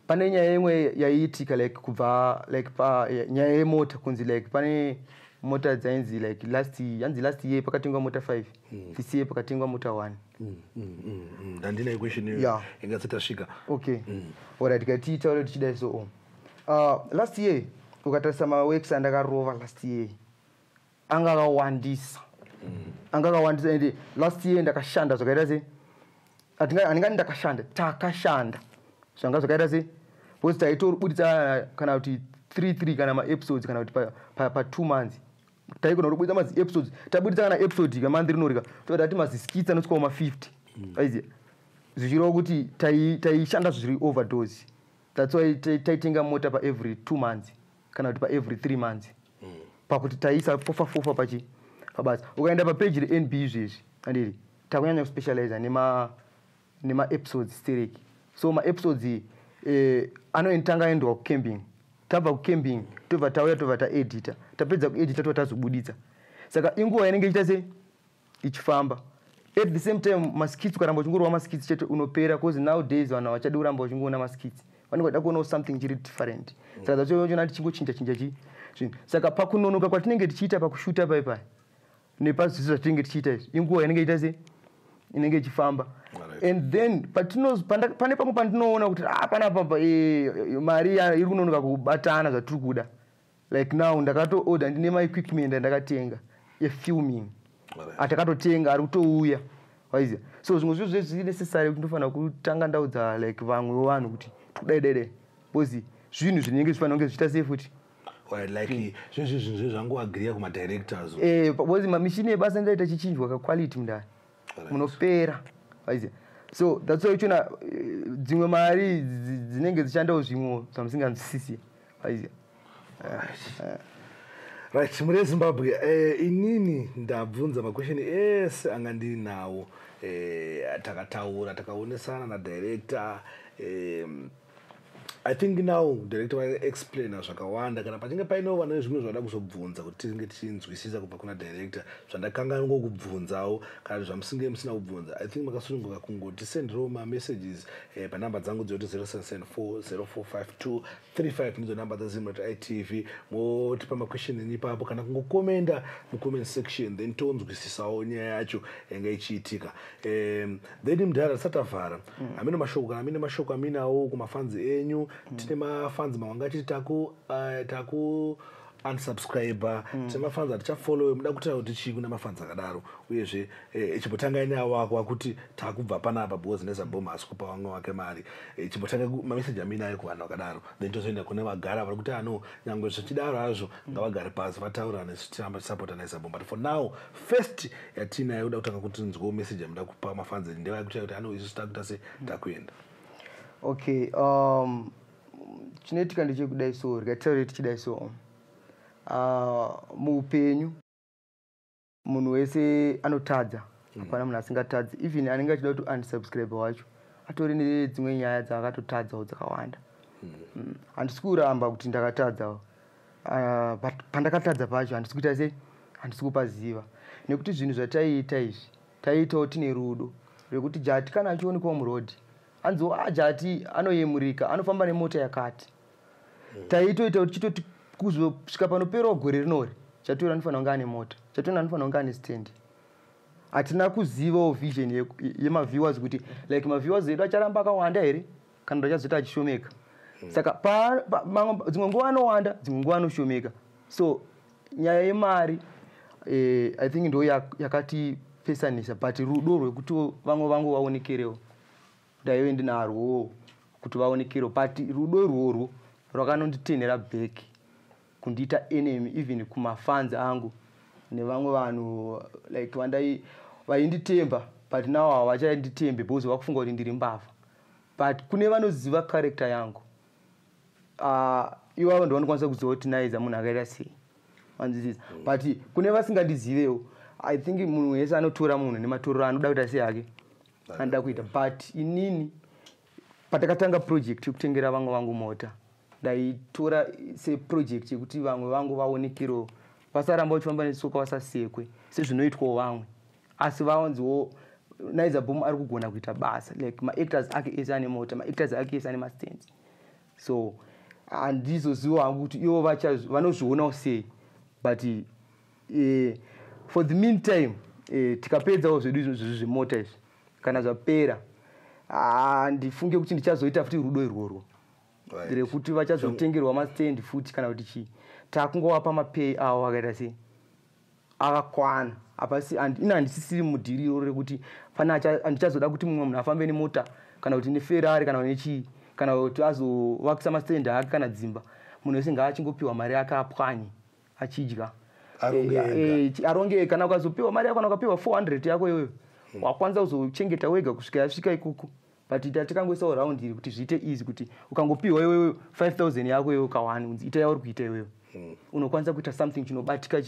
pane nyaya imwe yaiitika like kubva like pa nyaya yemota kunzi like pane mota dzainzi like last year pakatengwa mota 5 this year pakatengwa mota 1 ndandina question ingatsitasvika okay alright tikatiitaure tichidai so last year ukatarisa maworks andakarova last year anga akawandisa and last year ndakashanda zvakaita se handingati ndakashanda takashanda zvanga zvakaita se because taitoribuditsa kana kuti 3 kana maepisodes kana kuti pa 2 months taigona kubuditsa mazi episodes tabuditsa kana episode kamanzi rinorika toda ati mazi skits anosvikawo ma 50 aiziya zvichireva kuti taishanda zviri overdose that's why taitenga mota pa every 2 months kana kuti pa every 3 months pakuti taisa fofa pabasa ukaenda papage reNB izvezvi andiri takunyanya kuspecialize nema-episodes stereki so maepisodes anoenditanga aendwa kucamping tabva kucamping tobva tauya tobva taedita tapedza kuedita tobva tazobuditsa saka inguva inenge ichita se ichifamba at the same time maskits ukaramba uchingorwa maskits chete unopera because nowadays vanhu havachadi kuramba uchingoona maskits vanenge vachida kuonawo something chiri different saka zvachoona tichingochinja zvinhu saka pakunonoka kwatinenge tichiita pakushuta paipai nepazviso zvatinenge tichiita izvi inguva inenge ichita se inenge ichifamba and then pane pamwe pandinoona kuti panapa mari iri kunonoka kubatana zvatiri kuda like now ndakatooda ndine maequipment andakatenga efilming atakatotenga ari kutouya waiziya so zvimwe zviro zviri necessary kuti ndofanira kutanga ndaudza like vamwe vanhu kuti tikudai because zvinhu zvinenge zvifanira kunge zvichita sei futi like zvinhu zvangoagriya kumadirectors because mamishini ebasa ndaita chichinjwa kaquality mundani munopera waiziya so that's why uchona dzimwe mari dzinenge dzichandawo zvimwe zvamusinganzwisisi waiziya right muri ezimbabwe inini ndabvunza makwesheni ese anga ndinawo takataura takaonesana nadirector I think now director explain zvakawanda kana pachinge painowa nezvimwe zvada kuzobvunza kuti tinge tichinzwisisa kubva kuna director zvandakanga ngokubvunzawo kana zvamusinge musina kubvunza I think makasununguka kungoti sendirawo messages panamba dzangu dzoti 0774045235 ndidzo namba dzaZIM ITV motipa makwesheni ipapo kana kungokomenda mucomment section then tonzwisisawo nyaya yacho yanga ichiitika then mudhara tisatavhara amene mashoko kana amene mashoko aminawo kumafanzi enyu tine mafanzi mawanga chiti taku unsubscriber tine mafanzi atichafollow muda kutaura kuti chii kuna mafanzi akadaro uyezve chimbotanga ine awako akuti takubva panapa because NaizaBoom asi kupa vamwe wake mari chimbotanga mameseji amina ayo kuvanhu vakadaro then tozoenda kune vagara vari kuti nyangwe zvichidaro hazvo ngavagare pasi vataurane tichiramba tisapota NaizaBoom but for now first yatinayo uda kutanga kuti nzwewo meseji amuda kupa mafanzi ndevakutaura kuti isusu takuita se takuenda okay chinoitika ndechekudai so rikataura tichidai so muupenyu munhu wese anotadza hapana munhu asingatadzi even anenge achida kuti unsubscribe wacho atori nedzimwe nyaya dzaakatotadzawo dzakawanda handisi kuramba kuti ndakatadzawo but pandakatadza pacho handisi kuita sei handisi kupaziva nekuti zvinhu zvataiita izvi taiitawo tine rudo rekuti jati kana achionekwa murodhi anzo ajati anoyemurika anofamba nemota yakati taitoita kuti chitoti kuzosvika panoperawo gore rinori chatoira anofanira kunge ane mota chatoira anofanira kunge ane stand hatina kuzivawo vision yemaviewers kuti like maviewers edu acharamba akawanda here kana kuti achazoita achishomeka saka dzimwe nguva anowanda dzimwe nguva anoshomeka so nyaya yemari I think ndo yakatipesanisa but rudo rwekuti vamwe vangu vaonekerewo ndaive ndinarwo kuti vaonekerewo but rudo irworwo rwakanonditenhera back kundiita enemy even kumafanzi angu nevamwe vanhu like vainditemba but now havachainditembe because vakufunga kuti ndiri mbavha but kune vanoziva character yangu ivavo ndo vanokwanisa kuziva kuti Naiza munhu akaita sei vanzwisisa but kune vasingandizivewo I think munhu wese anotora munhu nematorero anoda kuita seyake anoda kuita but inini patakatanga project yekutengera vamwe vangu mota ndaitora seproject yekuti vamwe vangu vaonekerewo vasaramba uchifamba netsoka vasasekwe sezvinoitwawo vamwe asi vaonziwo NaizaBoom ari kugona kuita basa like maactors ake ese ane mota maactors ake ese ane mastands so handizoziva hangu kuti ivo vanozvionawo sei but for the meantime tikapedzawo zvedu izvozvo zvemota izvi kana zvapera ndifunge kuti ndichazoita futi rudo irworwo rekuti vachazotengerwa mastand futi kana kuti chii takungowapa mapay avo akaita sei akakwana apasi ina handisisiri mudhiri iroro rekuti pana handichazoda kuti mumwe munhu afambe nemota kana kuti neferrari kana nechii kana kuti azovakisa mastand ake kana dzimba munhu wese ngaachingopiwa mari yake apwanye achidya aronge kana ukazopiwa mari yako kana ukapiwa 400 yako iyoyo wakwanisa kuzochengeta wega kusvika yasvika ikoko but tikangoisawo raundi iri kuti zviite easy kuti ukangopiwa iwewe 5000 yako iwewe ukawani unzi ita yauri kuita iwewe unokwanisa kuita something chinobatika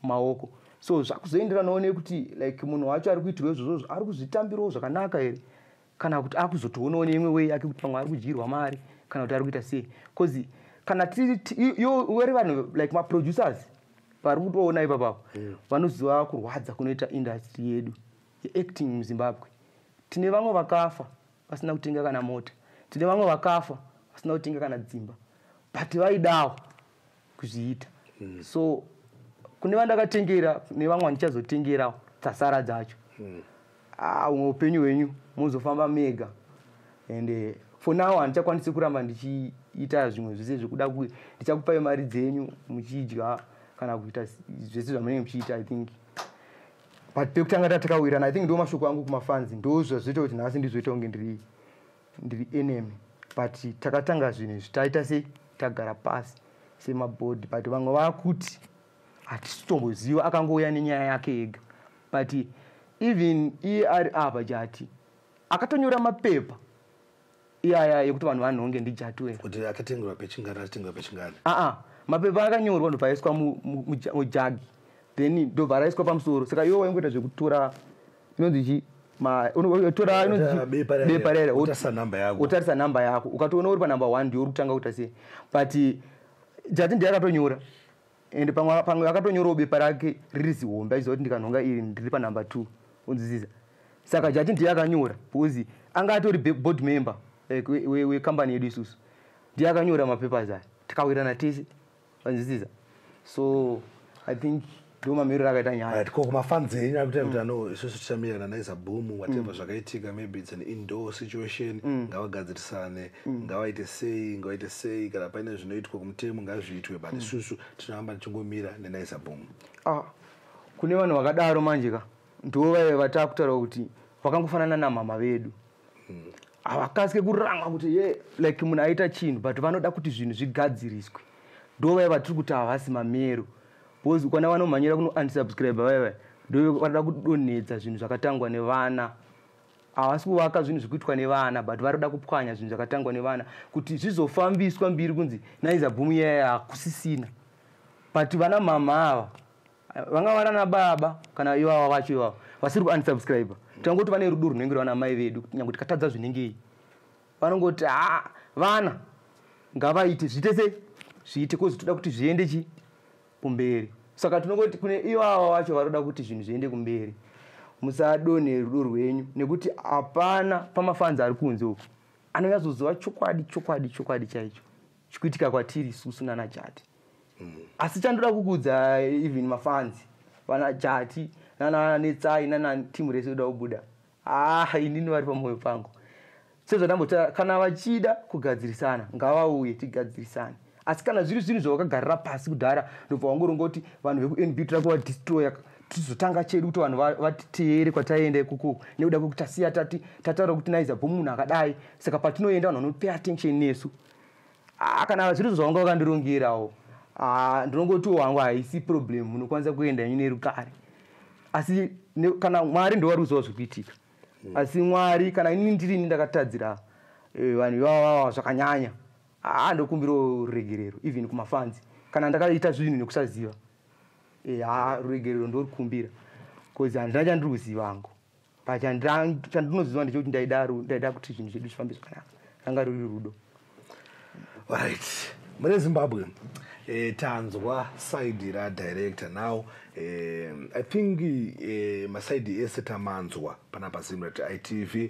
maoko so zvakuzoenderanawo nekuti like munhu wacho ari kuitirwa izvozvo ari kuzvitambirawo zvakanaka here kana kuti akuzotoonawo neimwe way yake kuti pamwe ari kudyirwa mari kana kuti ari kuita sei because kana were vanhu like maproducers vari kutoona ipapapo vanoziva kurwadza kunoita industry yedu yeacting muZimbabwe. Tine vamwe vakafa vasina kutenga kana mota, tine vamwe vakafa vasina kutenga kana dzimba but vaidawo kuzviita so kune vandakatengera nevamwe vandichazotengerawo dzasara dzacho umwe upenyu hwenyu muzofamba mega and for now handichakwanisi kuramba ndichiita zvimwe zvese zvekuda kuti ndichakupai mari dzenyu muchidya kana kuita zvese zvamunenge muchiita I think but pekutanga tatakawirana I think ndo mashoko angu kumafans ndo zvazvoita kuti nhasi ndizoita kunge ndiri enemy but takatanga zvinhu zvitaita sei tagara pasi semabhodhi but vamwe vakuti hatisitomboziva akangouya nenyaya yake ega but even iye ari apa jati akatonyora mapepa iyaya yekuti vanhu vanhonge ndijati kuti akatengerwa pechingana atengerwa pechingana mapepa akanyorwa ndobva aiswa mujagi then ndobva raiswa pamusoro saka iwe waingoita zvekutora inonzi bepa rere wotarisa namba yako ukatoona uri panumber 1 ndiyo uri kutanga kuita sei but jati ndiye akatonyora and pamwe akatonyorawo bepa rake riri zihombe aiziva kuti ndikanhonga iri ndiri panumber 2 unzwisisa saka jati ndiye akanyora because anga atori board member wekambani yedu isusu ndiye akanyora mapapers aya tikawirana tese unzwisisa so I think ndo mamiriro akaita nyaya ko kumafans enyu akuti ano isusu tichamira naNaizaBoom whatever zvakaitika maybe it's an indoor situation ngavagadzirisane ngavaite sei kana paine zvinoitwa kumutemo ngazviitwe but isusu tinohamba tichingomira naNaizaBoom kune vanhu vakadaro manjeka ndo vatakutaura kuti vakangofanana namama vedu havakasike kuranga kuti ye like munhu aita chinhu but vanoda kuti zvinhu zvigadziriswe ndo vaiva tiri kuti havasi mamero because ukana vanomhanyira kuno unsubscribe vaiva ndo vanoda kudonhedza zvinhu zvakatangwa nevana havasi kuvaka zvinhu zvikuitwa nevana but varikuda kupwanya zvinhu zvakatangwa nevana kuti zvizofambiswa mbiri kunzi NaizaBoom iyaya hakusisina but vana mama ava vanga varana baba kana ivava vacho ivava vasiri kuunsubscribe tangoti vane rudo runenge rwana mai vedu nyange tikatadza zvinenge vanongoti vana ngavaite zviite sei zviite kozi toda kuti zviende kumberi saka tinongoti kune ivava vacho varoda kuti zvinhu zviende kumberi musadonhe rudo rwenyu nekuti hapana pamafans ari kunze uku anonyazoziva chokwadi chaicho chikuitika kwatiri isusu nanajati asi chandoda kukudza even mafans vana jati nana Netsai nana timu rese uda kubuda inini vari pamwoyo pangu sezvatambota kana vachida kugadzirisana ngavauye tigadzirisane asi kana zviri zvinhu zvawakagarira pasi kudhara ndobva wangorongoti vanhu vekuNB tirakuva destroya tizotanga chedu kuti vanhu vatiteere kwataenda ikoko nekuda kwekuti tasiya tataura kuti NaizaBoom munhu akadai saka patinoenda vanhu vanopay attention nesu kana zviri zvawanga wakandirongerawo ndinongoti wangu haisi problem unokwanisa kuenda ine rukare asi kana Mwari ndo waruziva zvikuitika asi Mwari kana inini ndirini ndakatadzira vanhu ivava zvakanyanya ndokumbirawo ruregerero even kumafanzi kana ndakaita zvinhu nekusaziva ruregerero ndorikumbira bcause handina chandiri kuziva hangu chandinoziva ndechekuti ndaida kuti zvinhu zvedu zvifambe zvakanaka ranga ruri rudo. Right, mune Zimbabwe tanzwa side radirector now I think masaidi ese tamanzwa panapa ZIM ITV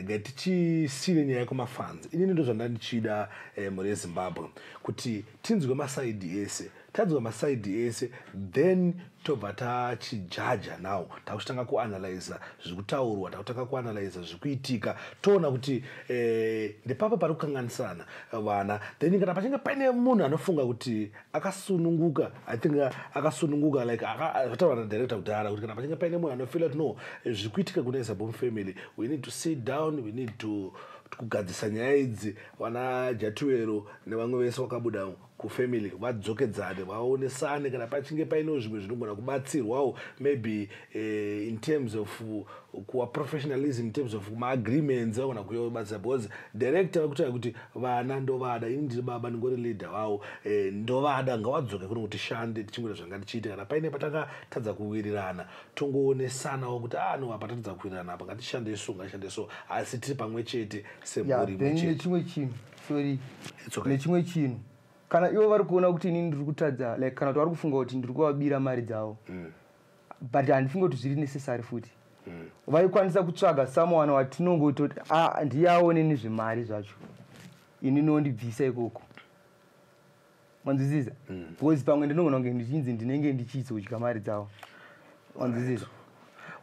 ngatichisire nyaya yekumafanzi inini ndo zvandandichida mune Zimbabwe kuti tinzwe masaidi ese tanzwa masaidi ese then tobva tachijaja now takuchitanga kuanalyza zvikutaurwa takutanga kuanalyza zvikuitika toona kuti ndepapa pari kukanganisana vana then kana pachinge paine munhu anofunga kuti akasununguka I think akasununguka like akataura nadirector kudhara kuti kana pachinge paine munhu anofila kuti no zvikuitika kuna NaizaBoom family we need to sit down we need to kugadzisa nyaya idzi vana Jatuwero nevamwe vese vakabuda kufamily vadzokedzane vaonesane kana pachinge paino zvimwe zvinogona kubatsirwawo maybe in terms of kuwa professionalism in terms of maagreements vagona kuyobatsira because director vakutaura kuti vana ndovada ini ndiri baba ndingori leader wavo ndovada ngawadzoke kuno kuti shande tichingura zvanga tichiita kana paine patakatadza kuwirirana tongoonesanawo kuti no apa tatadza kuwirirana apa ngatishande so ngashande so asi tiri pamwe chete semhuri imwe chete. Nechimwe chinhu sorry nechimwe chinhu kana ivo vari kuona kuti inini ndiri kutadza like kana kuti vari kufunga kuti ndiri kuvabira mari dzavo but handifunga kuti zviri necessary futi vaikwanisa kutsvaga someone watinongototi ndiyaone nezvemari zvacho ini nondibvisa ikoko wanzwisisa because pamwe ndinogona kunge ndichinzi ndinenge ndichizodya mari dzavo wanzwisisa.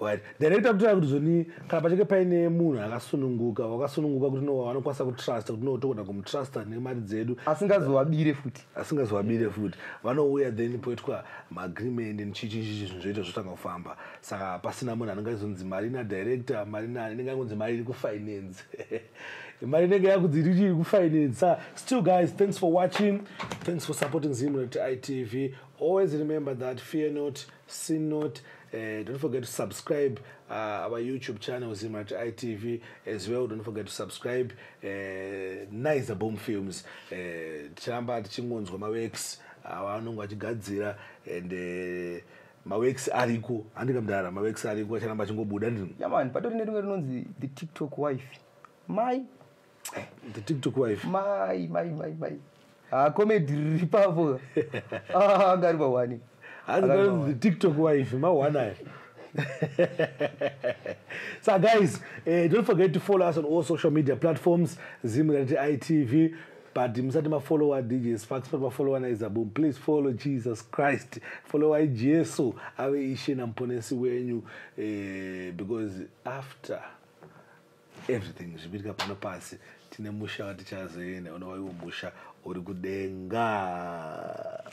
Right. Director kutoa kuti zoni kana pachinge paine munhu akasununguka wakasununguka kuti no vanokwanisa kutrust kuti no tokona kumtrusta nemari dzedu asingazowabire futi vanouya then poitwa maagreement nchichi zvinhu zvoita zvotanga kufamba saka pasina munhu anongazonzi mari na director mari na inenge yangonzi mari iri kufinance mari inenge yakunzi iri kufinance. Still guys, thanks for watching, thanks for supporting ZIM ITV. Always remember that fear not, sin not. Don't forget to subscribe our YouTube channel ZIM ITV as well. Don't forget to subscribe NaizaBoom Films. Tichiramba tichingonzwa maworks avanonga vachigadzira and maworks ariko andikamudara maworks ariko acharamba achingobuda ndini yamani patori nerimwe rinonzi the TikTok wife the TikTok wife mai comedy riri papo ngari mawani the TikTok wife mawana. So guys, don't forget to follow us on all social media platforms ZIM ITV. But msati follow DJ Sparks, follow NaizaBoom. Please follow Jesus Christ. Follow IGSO. Awe ishe na mponesi wenyu because after everything zvibitika pano pasi tine musha watichazoenda unowa iwo musha uri kudenga.